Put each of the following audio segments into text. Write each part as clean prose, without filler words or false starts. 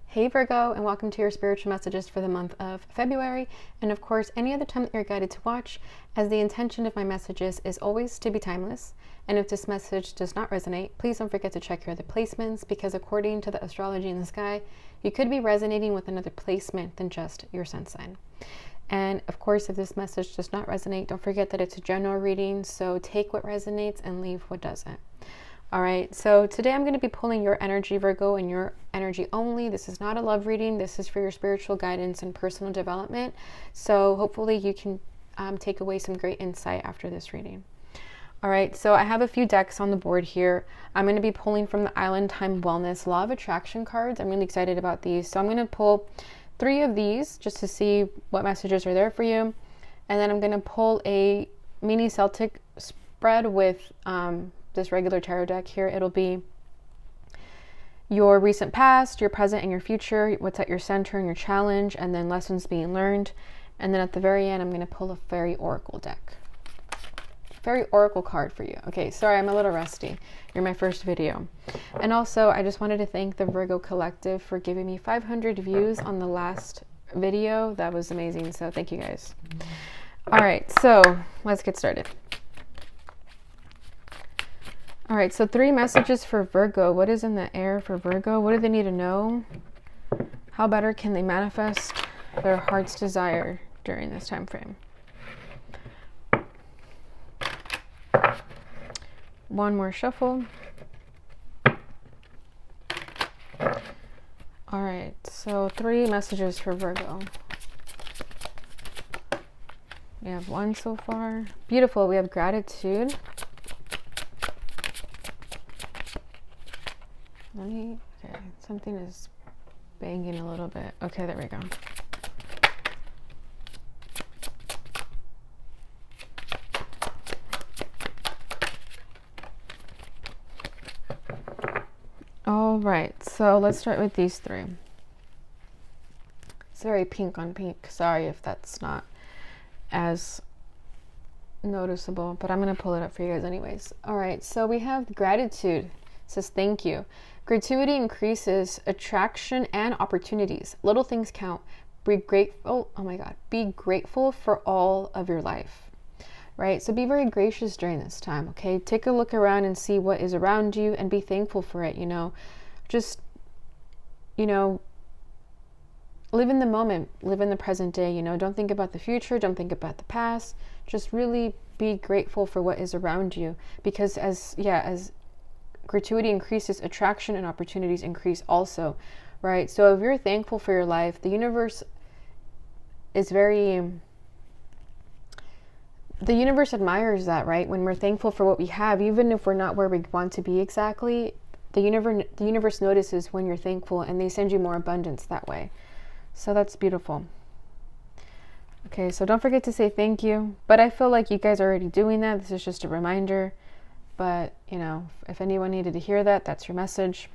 Hey Virgo, and welcome to your spiritual messages for the month of February, and of course any other time that you're guided to watch, as the intention of my messages is always to be timeless. And if this message does not resonate, please don't forget to check your other placements, because according to the astrology in the sky, you could be resonating with another placement than just your sun sign. And of course, if this message does not resonate, don't forget that it's a general reading, so take what resonates and leave what doesn't. All right, so today I'm going to be pulling your energy, Virgo, and your energy only. This is not a love reading. This is for your spiritual guidance and personal development. So hopefully you can take away some great insight after this reading. All right, so I have a few decks on the board here. I'm going to be pulling from the Island Time Wellness Law of Attraction cards. I'm really excited about these. So I'm going to pull 3 of these just to see what messages are there for you. And then I'm going to pull a mini Celtic spread with this regular tarot deck here. It'll be your recent past, your present, and your future, what's at your center and your challenge, and then lessons being learned. And then at the very end, I'm going to pull a fairy oracle deck. Fairy oracle card for you. Okay, sorry, I'm a little rusty. You're my first video. And also, I just wanted to thank the Virgo Collective for giving me 500 views on the last video. That was amazing, so thank you guys. All right, so let's get started. All right, so 3 messages for Virgo. What is in the air for Virgo? What do they need to know? How better can they manifest their heart's desire during this time frame? One more shuffle. All right, so 3 messages for Virgo. We have 1 so far. Beautiful. We have gratitude. Okay, something is banging a little bit. Okay, there we go. All right, so let's start with these 3. It's very pink on pink. Sorry if that's not as noticeable, but I'm going to pull it up for you guys anyways. All right, so we have gratitude. It says thank you. Gratuity increases attraction and opportunities. Little things count. Be grateful. Oh my God. Be grateful for all of your life. Right? So be very gracious during this time. Okay. Take a look around and see what is around you and be thankful for it. Just, live in the moment, live in the present day. Don't think about the future. Don't think about the past. Just really be grateful for what is around you, because as gratuity increases, attraction and opportunities increase also, right? So if you're thankful for your life, the universe admires that, right? When we're thankful for what we have, even if we're not where we want to be exactly, the universe notices when you're thankful, and they send you more abundance that way. So that's beautiful. Okay, so don't forget to say thank you. But I feel like you guys are already doing that. This is just a reminder. But, if anyone needed to hear that, that's your message.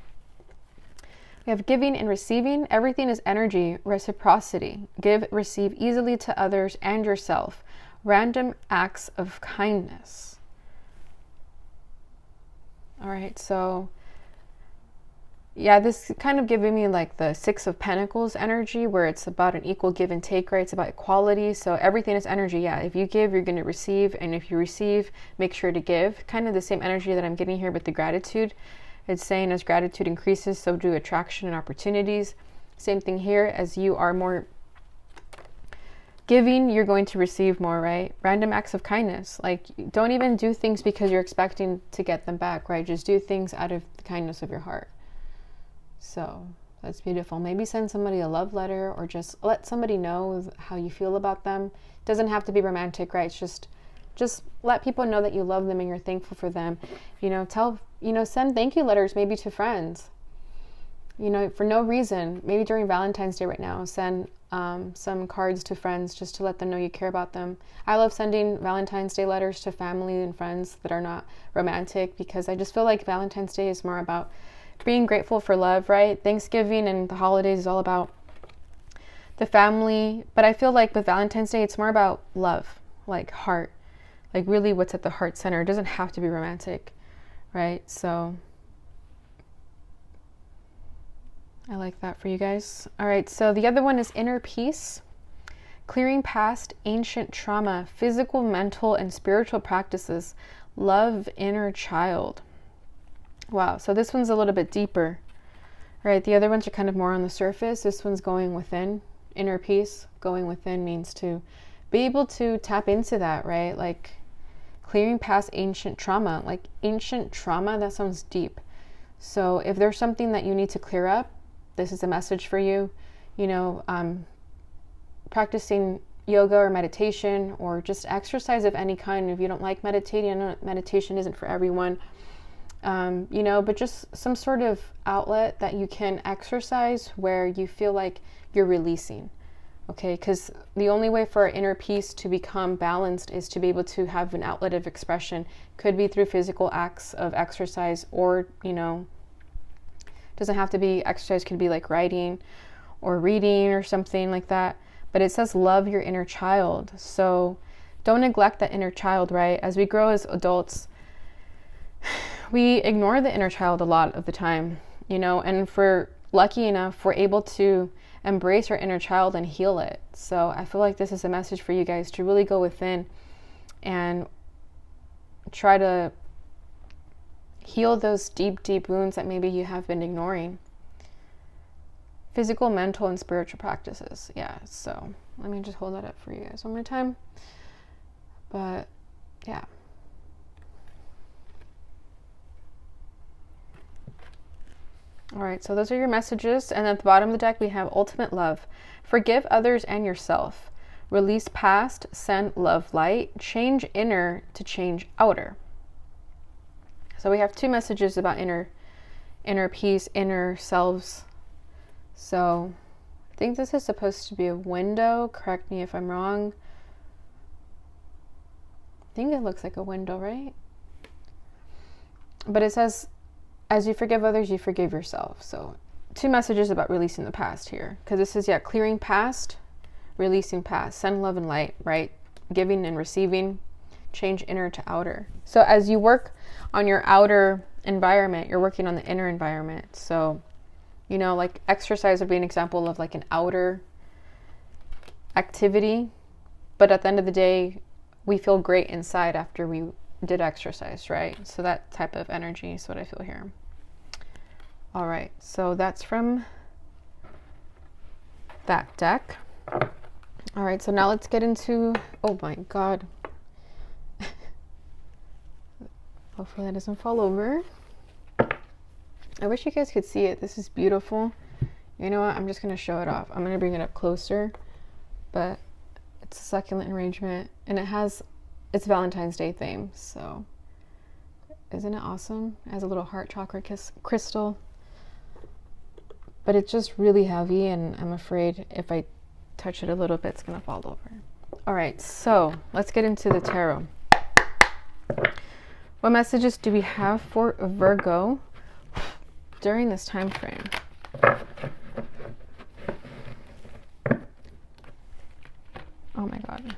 We have giving and receiving. Everything is energy, reciprocity. Give, receive easily to others and yourself. Random acts of kindness. All right, so this kind of giving me like the 6 of Pentacles energy, where it's about an equal give and take, right? It's about equality. So everything is energy. Yeah, if you give, you're going to receive. And if you receive, make sure to give. Kind of the same energy that I'm getting here with the gratitude. It's saying as gratitude increases, so do attraction and opportunities. Same thing here. As you are more giving, you're going to receive more, right? Random acts of kindness. Like, don't even do things because you're expecting to get them back, right? Just do things out of the kindness of your heart. So that's beautiful. Maybe send somebody a love letter, or just let somebody know how you feel about them. It doesn't have to be romantic, right? It's just let people know that you love them and you're thankful for them. Send thank you letters maybe to friends, for no reason. Maybe during Valentine's Day right now, send some cards to friends just to let them know you care about them. I love sending Valentine's Day letters to family and friends that are not romantic, because I just feel like Valentine's Day is more about being grateful for love, right? Thanksgiving and the holidays is all about the family. But I feel like with Valentine's Day, it's more about love, like heart, like really what's at the heart center. It doesn't have to be romantic, right? So I like that for you guys. All right, so the other one is inner peace. Clearing past ancient trauma, physical, mental, and spiritual practices. Love inner child. Wow, so this one's a little bit deeper, right? The other ones are kind of more on the surface. This one's going within. Inner peace, going within, means to be able to tap into that, right? Like clearing past ancient trauma. Like ancient trauma, that sounds deep. So if there's something that you need to clear up, this is a message for you. You know, practicing yoga or meditation or just exercise of any kind. If you don't like meditating, I know meditation isn't for everyone, you know, but just some sort of outlet that you can exercise where you feel like you're releasing. Okay, because the only way for our inner peace to become balanced is to be able to have an outlet of expression. Could be through physical acts of exercise, or, you know, doesn't have to be exercise, could be like writing or reading or something like that. But it says love your inner child. So don't neglect that inner child, right? As we grow as adults, we ignore the inner child a lot of the time, you know, and if we're lucky enough, we're able to embrace our inner child and heal it. So I feel like this is a message for you guys to really go within and try to heal those deep, deep wounds that maybe you have been ignoring. Physical, mental, and spiritual practices. Yeah, so let me just hold that up for you guys one more time. But yeah. All right, so those are your messages. And at the bottom of the deck, we have ultimate love. Forgive others and yourself. Release past, send love light. Change inner to change outer. So we have two messages about inner peace, inner selves. So I think this is supposed to be a window. Correct me if I'm wrong. I think it looks like a window, right? But it says, as you forgive others, you forgive yourself. So two messages about releasing the past here. Because this is, yeah, clearing past, releasing past. Send love and light, right? Giving and receiving. Change inner to outer. So as you work on your outer environment, you're working on the inner environment. So, you know, like exercise would be an example of like an outer activity. But at the end of the day, we feel great inside after we did exercise, right? So that type of energy is what I feel here. All right, so that's from that deck. All right, so now let's get into, oh my God. Hopefully that doesn't fall over. I wish you guys could see it. This is beautiful. You know what? I'm just going to show it off. I'm going to bring it up closer, but it's a succulent arrangement and it's Valentine's Day theme. So isn't it awesome? It has a little heart chakra crystal, but it's just really heavy and I'm afraid if I touch it a little bit, it's going to fall over. All right, so let's get into the tarot. What messages do we have for Virgo during this time frame? Oh my God.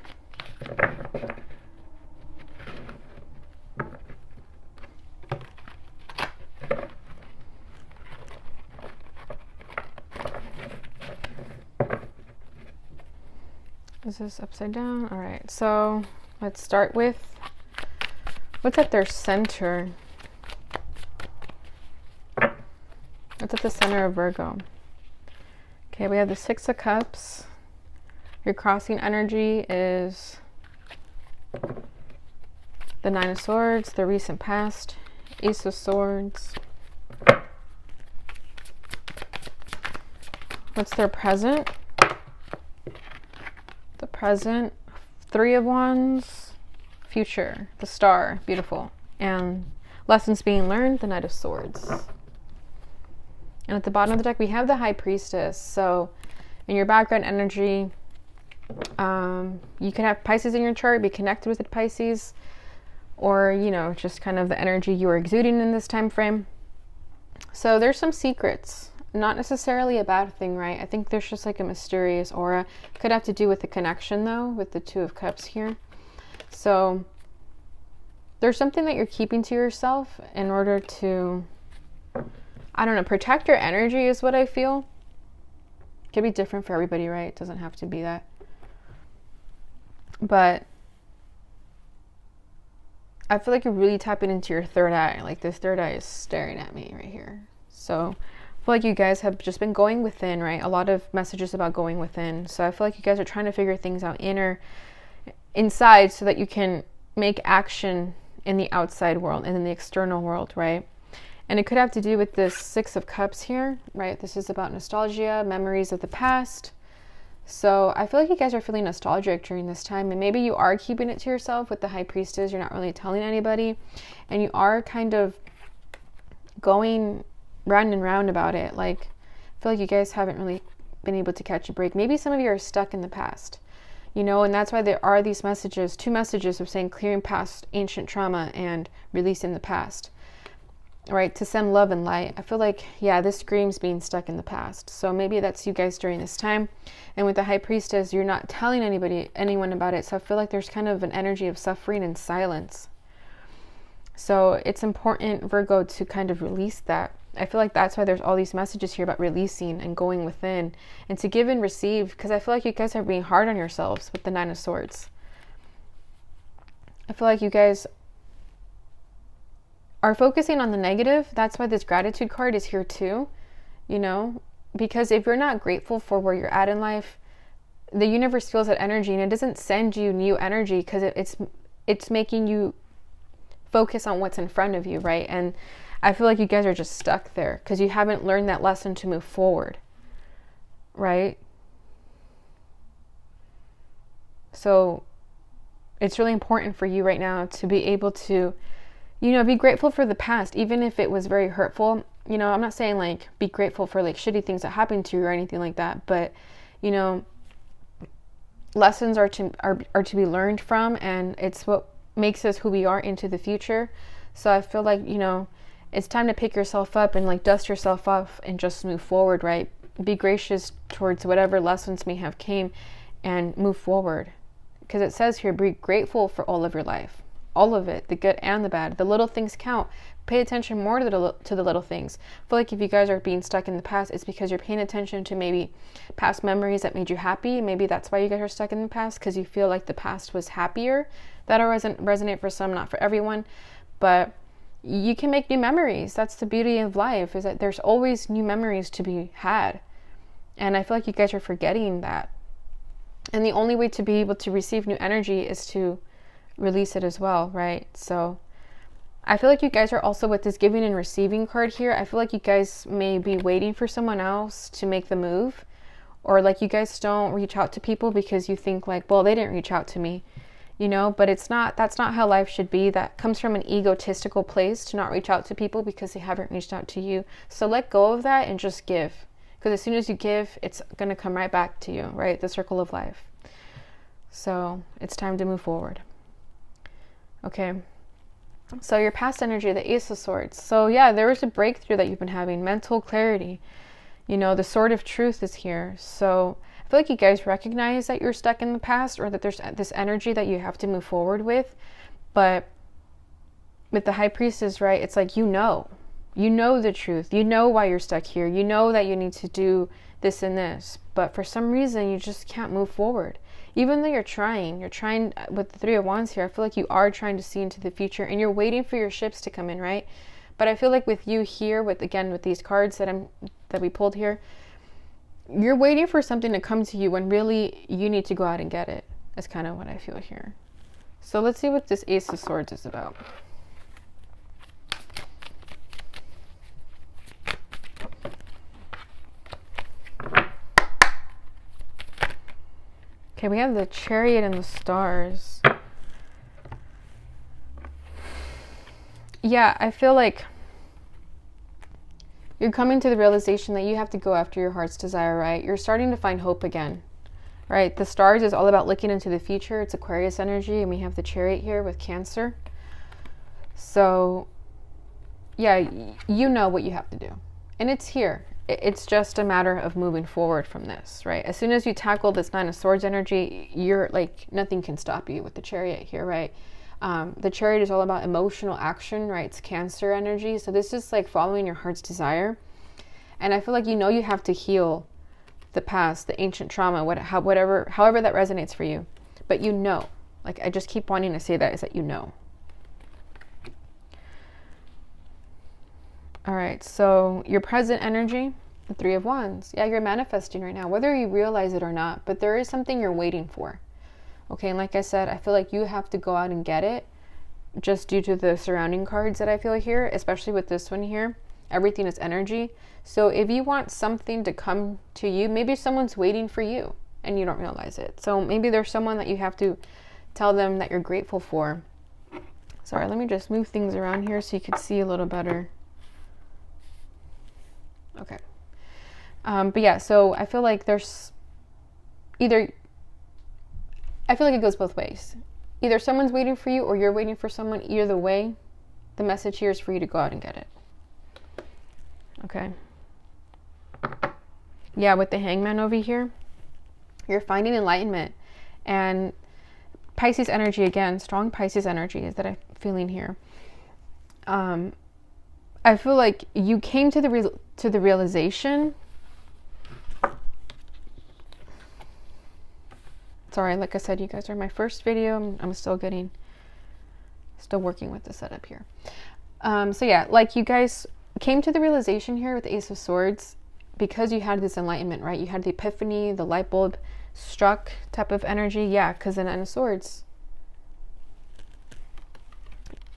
Is this upside down? All right, so let's start with what's at their center. What's at the center of Virgo? Okay, we have the Six of Cups. Your crossing energy is the Nine of Swords, the recent past, Ace of Swords. What's their present? The present, Three of Wands, future, the Star, beautiful, and lessons being learned, the Knight of Swords. And at the bottom of the deck, we have the High Priestess. So in your background energy, you can have Pisces in your chart, be connected with the Pisces, or, you know, just kind of the energy you are exuding in this time frame. So there's some secrets. Not necessarily a bad thing, right? I think there's just like a mysterious aura. Could have to do with the connection, though, with the Two of Cups here. So there's something that you're keeping to yourself in order to I don't know, protect your energy is what I feel. Could be different for everybody, right? It doesn't have to be that. But I feel like you're really tapping into your third eye. Like this third eye is staring at me right here. So I feel like you guys have just been going within, right? A lot of messages about going within. So I feel like you guys are trying to figure things out inside so that you can make action in the outside world and in the external world, right? And it could have to do with this Six of Cups here, right? This is about nostalgia, memories of the past. So I feel like you guys are feeling nostalgic during this time, and maybe you are keeping it to yourself with the High Priestess. You're not really telling anybody, and you are kind of going round and round about it. Like, I feel like you guys haven't really been able to catch a break. Maybe some of you are stuck in the past, you know, and that's why there are these messages, 2 messages of saying clearing past ancient trauma and releasing the past. Right, to send love and light. I feel like, yeah, this screams being stuck in the past. So maybe that's you guys during this time. And with the High Priestess, you're not telling anyone about it. So I feel like there's kind of an energy of suffering and silence. So it's important, Virgo, to kind of release that. I feel like that's why there's all these messages here about releasing and going within and to give and receive, because I feel like you guys are being hard on yourselves with the 9 of Swords. I feel like you guys are focusing on the negative. That's why this gratitude card is here too, you know, because if you're not grateful for where you're at in life, the universe feels that energy and it doesn't send you new energy because it's making you focus on what's in front of you, right? And I feel like you guys are just stuck there because you haven't learned that lesson to move forward, right? So it's really important for you right now to be able to, you know, be grateful for the past, even if it was very hurtful. You know, I'm not saying like be grateful for like shitty things that happened to you or anything like that, but you know, lessons are to be learned from, and it's what makes us who we are into the future. So I feel like, you know, it's time to pick yourself up and like dust yourself off and just move forward, right? Be gracious towards whatever lessons may have came and move forward. Because it says here, be grateful for all of your life. All of it, the good and the bad. The little things count. Pay attention more to the little things. I feel like if you guys are being stuck in the past, it's because you're paying attention to maybe past memories that made you happy. Maybe that's why you guys are stuck in the past, because you feel like the past was happier. That'll resonate for some, not for everyone. But you can make new memories. That's the beauty of life, is that there's always new memories to be had. And I feel like you guys are forgetting that. And the only way to be able to receive new energy is to release it as well, right? So I feel like you guys are also, with this giving and receiving card here, I feel like you guys may be waiting for someone else to make the move, or like you guys don't reach out to people because you think like, well, they didn't reach out to me, you know, but that's not how life should be. That comes from an egotistical place, to not reach out to people because they haven't reached out to you. So let go of that and just give, because as soon as you give, it's going to come right back to you, right? The circle of life. So it's time to move forward. Okay, so your past energy, the Ace of Swords. So yeah, there was a breakthrough that you've been having, mental clarity. You know, the Sword of Truth is here. So I feel like you guys recognize that you're stuck in the past, or that there's this energy that you have to move forward with. But with the High Priestess, right, it's like, you know the truth. You know why you're stuck here. You know that you need to do this and this. But for some reason, you just can't move forward. Even though you're trying with the 3 of Wands here, I feel like you are trying to see into the future, and you're waiting for your ships to come in, right? But I feel like with you here, with these cards that we pulled here, you're waiting for something to come to you when really you need to go out and get it. That's kind of what I feel here. So let's see what this Ace of Swords is about. Okay, we have the Chariot and the Stars. Yeah, I feel like you're coming to the realization that you have to go after your heart's desire, right? You're starting to find hope again, right? The Stars is all about looking into the future. It's Aquarius energy, and we have the Chariot here with Cancer. So, yeah, you know what you have to do. And it's here. It's just a matter of moving forward from this, right? As soon as you tackle this 9 of Swords energy, you're like, nothing can stop you with the Chariot here, right? The Chariot is all about emotional action, right? It's Cancer energy. So this is like following your heart's desire. And I feel like you know you have to heal the past, the ancient trauma, however that resonates for you. But you know, like I just keep wanting to say that, is that you know. All right, so your present energy, the Three of Wands. Yeah, you're manifesting right now, whether you realize it or not, but there is something you're waiting for. Okay, and like I said, I feel like you have to go out and get it just due to the surrounding cards that I feel here, especially with this one here. Everything is energy. So if you want something to come to you, maybe someone's waiting for you and you don't realize it. So maybe there's someone that you have to tell them that you're grateful for. Sorry, let me just move things around here so you can see a little better. Okay. But yeah, so I feel like there's I feel like it goes both ways. Either someone's waiting for you or you're waiting for someone. Either way, the message here is for you to go out and get it. Okay. Yeah, with the Hangman over here, you're finding enlightenment. And Pisces energy, again, strong Pisces energy is that I'm feeling here. I feel like you came to the realization. Sorry, like I said, you guys are my first video. I'm still working with the setup here. So yeah, like you guys came to the realization here with the Ace of Swords because you had this enlightenment, right? You had the epiphany, the light bulb struck type of energy. Yeah, because the Nine of Swords.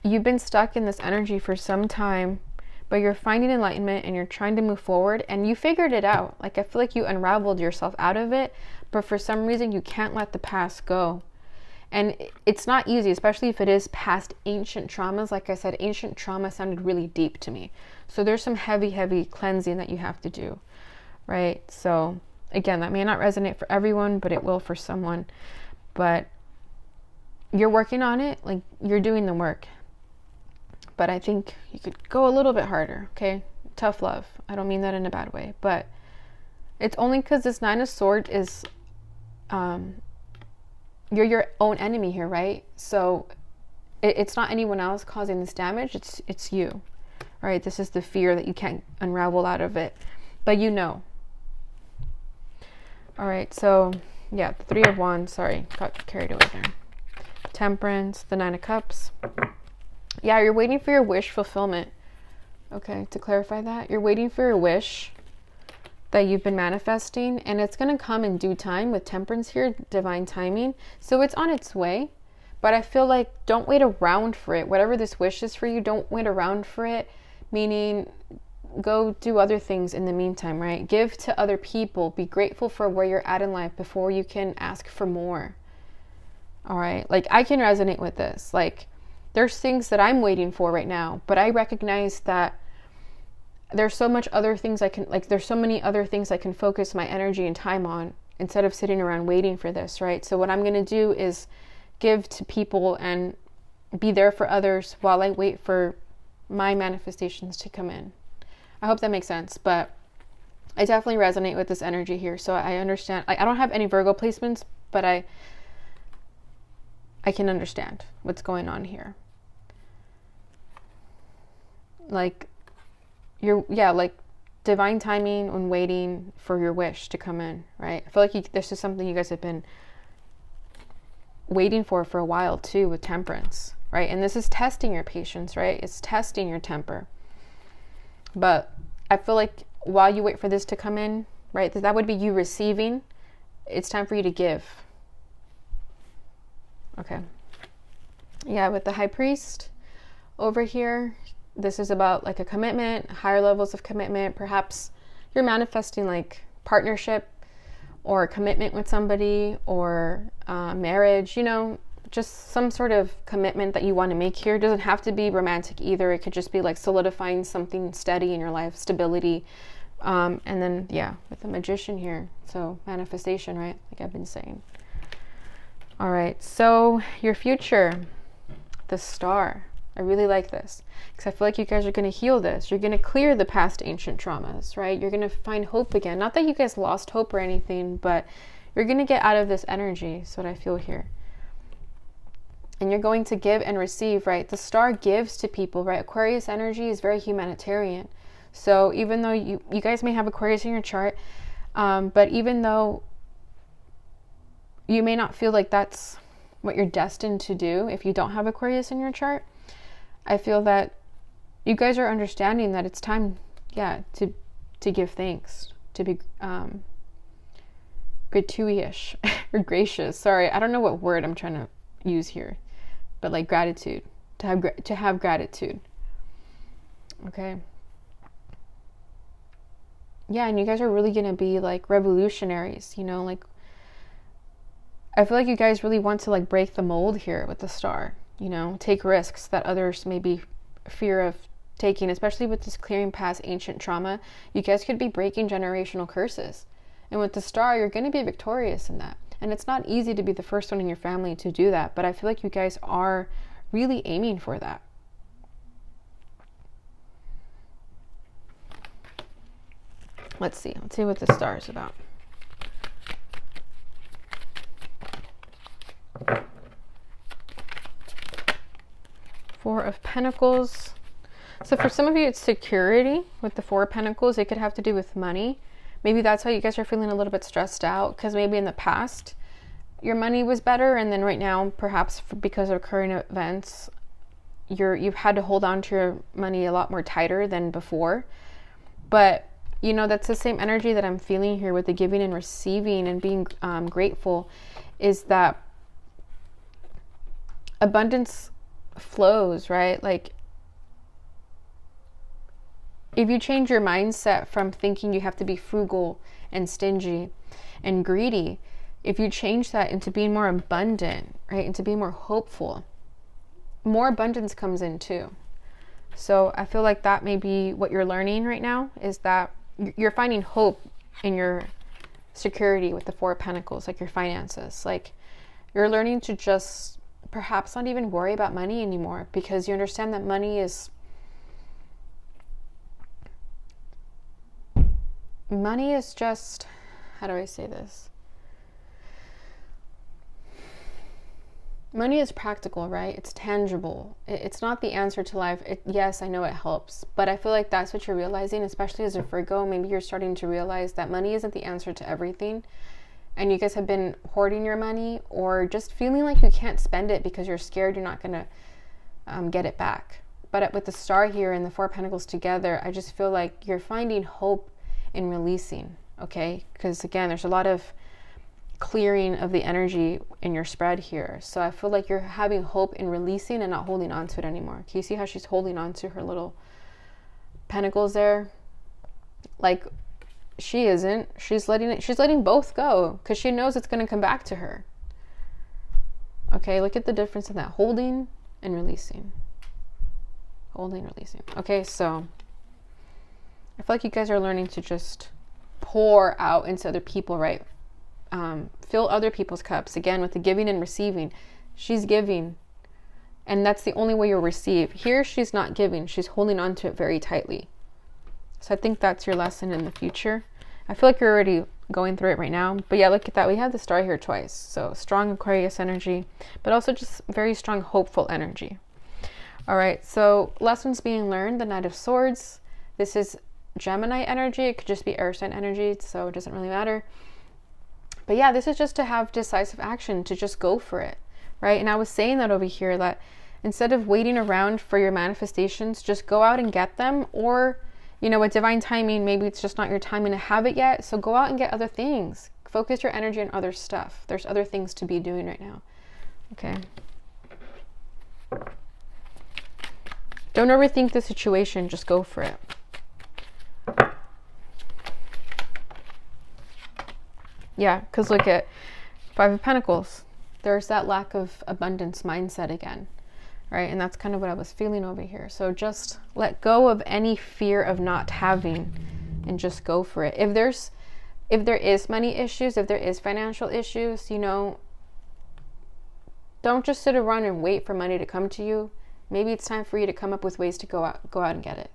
You've been stuck in this energy for some time, but you're finding enlightenment and you're trying to move forward and you figured it out. Like I feel like you unraveled yourself out of it, but for some reason you can't let the past go. And it's not easy, especially if it is past ancient traumas. Like I said, ancient trauma sounded really deep to me. So there's some heavy cleansing that you have to do, right? So again, that may not resonate for everyone, but it will for someone. But you're working on it, like you're doing the work. But I think you could go a little bit harder, okay? Tough love. I don't mean that in a bad way, but it's only because this Nine of Swords is, you're your own enemy here, right? So it's not anyone else causing this damage. It's you, right? This is the fear that you can't unravel out of it, but you know. All right, so yeah, the Three of Wands. Sorry, got carried away there. Temperance, the Nine of Cups. Yeah, you're waiting for your wish fulfillment. Okay, to clarify that, you're waiting for your wish that you've been manifesting, and it's going to come in due time with Temperance here, divine timing. So it's on its way, but I feel like don't wait around for it. Whatever this wish is for you, don't wait around for it, meaning go do other things in the meantime, right? Give to other people. Be grateful for where you're at in life before you can ask for more. All right, like I can resonate with this. Like there's things that I'm waiting for right now, but I recognize that there's so much other things there's so many other things I can focus my energy and time on instead of sitting around waiting for this, right? So what I'm going to do is give to people and be there for others while I wait for my manifestations to come in. I hope that makes sense, but I definitely resonate with this energy here. So I understand. I don't have any Virgo placements, but I can understand what's going on here. Like like divine timing when waiting for your wish to come in, right? I feel like this is something you guys have been waiting for a while too with Temperance, right? And this is testing your patience, right? It's testing your temper. But I feel like while you wait for this to come in, right, that would be you receiving. It's time for you to give. Okay. Yeah, with the High Priest over here, this is about like a commitment, higher levels of commitment. Perhaps you're manifesting like partnership or commitment with somebody or marriage, just some sort of commitment that you want to make here. It doesn't have to be romantic either. It could just be like solidifying something steady in your life, stability. And then, yeah, with the Magician here. So manifestation, right? Like I've been saying. All right. So your future, the Star. I really like this because I feel like you guys are going to heal this. You're going to clear the past ancient traumas, right? You're going to find hope again. Not that you guys lost hope or anything, but you're going to get out of this energy. Is what I feel here. And you're going to give and receive, right? The Star gives to people, right? Aquarius energy is very humanitarian. So even though you guys may have Aquarius in your chart, but even though you may not feel like that's what you're destined to do if you don't have Aquarius in your chart, I feel that you guys are understanding that it's time, to give thanks, to be gratuitous or gracious. Sorry, I don't know what word I'm trying to use here, but like gratitude, to have gratitude. Okay. Yeah, and you guys are really gonna be like revolutionaries, like I feel like you guys really want to like break the mold here with the star, take risks that others may be fear of taking, especially with this clearing past ancient trauma. You guys could be breaking generational curses. And with the star, you're going to be victorious in that. And it's not easy to be the first one in your family to do that, but I feel like you guys are really aiming for that. Let's see what the star is about. Four of Pentacles. So for some of you, it's security with the Four of Pentacles. It could have to do with money. Maybe that's why you guys are feeling a little bit stressed out, because maybe in the past your money was better, and then right now, perhaps because of current events, you've had to hold on to your money a lot more tighter than before. But that's the same energy that I'm feeling here with the giving and receiving and being grateful, is that abundance flows, right? Like, if you change your mindset from thinking you have to be frugal and stingy and greedy, if you change that into being more abundant, right, into being more hopeful, more abundance comes in too. So I feel like that may be what you're learning right now, is that you're finding hope in your security with the Four of Pentacles, like your finances. Like, you're learning to just perhaps not even worry about money anymore, because you understand that money is just, how do I say this? Money is practical, right? It's tangible. It's not the answer to life. Yes, I know it helps, but I feel like that's what you're realizing, especially as a Virgo. Maybe you're starting to realize that money isn't the answer to everything. And you guys have been hoarding your money, or just feeling like you can't spend it because you're scared you're not going to get it back. But with the star here and the Four of Pentacles together, I just feel like you're finding hope in releasing, okay? Because again, there's a lot of clearing of the energy in your spread here. So I feel like you're having hope in releasing and not holding on to it anymore. Can you see how she's holding on to her little pentacles there? Like, she isn't. She's letting both go, because she knows it's going to come back to her. Okay, look at the difference in that. Holding and releasing. Holding, releasing. Okay, so I feel like you guys are learning to just pour out into other people, right? Fill other people's cups. Again, with the giving and receiving. She's giving, and that's the only way you'll receive. Here, she's not giving. She's holding on to it very tightly. So I think that's your lesson in the future. I feel like you're already going through it right now. But yeah, look at that. We have the star here twice. So strong Aquarius energy, but also just very strong, hopeful energy. All right, so lessons being learned. The Knight of Swords. This is Gemini energy. It could just be air sign energy, so it doesn't really matter. But yeah, this is just to have decisive action, to just go for it, right? And I was saying that over here, that instead of waiting around for your manifestations, just go out and get them. Or, with divine timing, maybe it's just not your timing to have it yet. So go out and get other things. Focus your energy on other stuff. There's other things to be doing right now. Okay. Don't overthink the situation. Just go for it. Yeah, because look at Five of Pentacles. There's that lack of abundance mindset again, right? And that's kind of what I was feeling over here. So just let go of any fear of not having and just go for it. If there is money issues, if there is financial issues, don't just sit around and wait for money to come to you. Maybe it's time for you to come up with ways to go out and get it.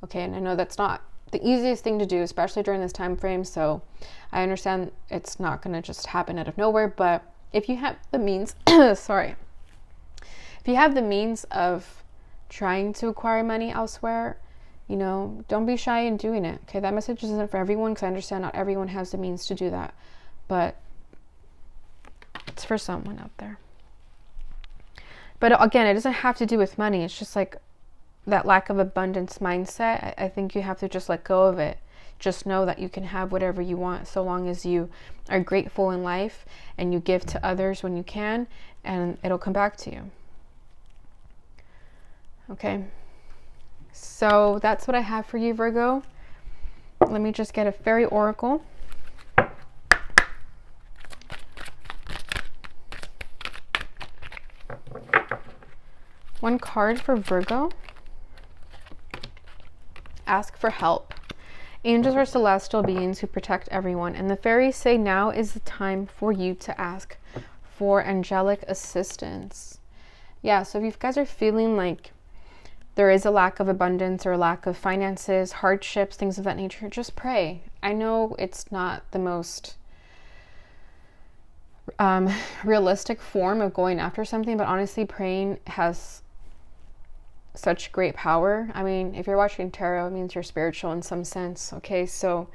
Okay, and I know that's not the easiest thing to do, especially during this time frame. So I understand it's not going to just happen out of nowhere, but if you have the means, if you have the means of trying to acquire money elsewhere, You know, don't be shy in doing it. Okay, that message isn't for everyone, because I understand not everyone has the means to do that, but it's for someone out there. But again, it doesn't have to do with money. It's just like that lack of abundance mindset. I think you have to just let go of it. Just know that you can have whatever you want, so long as you are grateful in life and you give to others when you can, and it'll come back to you. Okay, so that's what I have for you, Virgo. Let me just get a fairy oracle. One card for Virgo. Ask for help. Angels are celestial beings who protect everyone, and the fairies say now is the time for you to ask for angelic assistance. Yeah, so if you guys are feeling like there is a lack of abundance or a lack of finances, hardships, things of that nature, just pray. I know it's not the most realistic form of going after something, but honestly, praying has such great power. I mean, if you're watching tarot, it means you're spiritual in some sense. Okay, so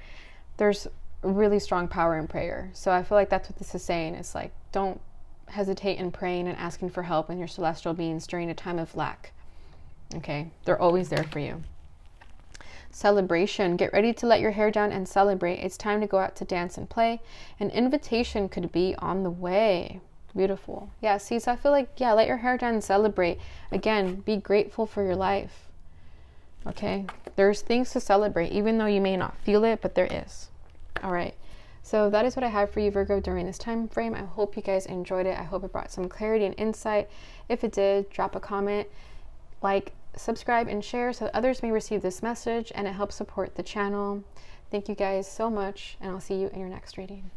there's really strong power in prayer. So I feel like that's what this is saying. It's like, don't hesitate in praying and asking for help in your celestial beings during a time of lack. Okay, they're always there for you. Celebration. Get ready to let your hair down and celebrate. It's time to go out to dance and play. An invitation could be on the way. Beautiful. Yeah, see, so I feel like, yeah, let your hair down and celebrate. Again, be grateful for your life. Okay, there's things to celebrate, even though you may not feel it, but there is. All right, so that is what I have for you, Virgo, during this time frame. I hope you guys enjoyed it. I hope it brought some clarity and insight. If it did, drop a comment, like, subscribe, and share so that others may receive this message, and it helps support the channel. Thank you guys so much, and I'll see you in your next reading.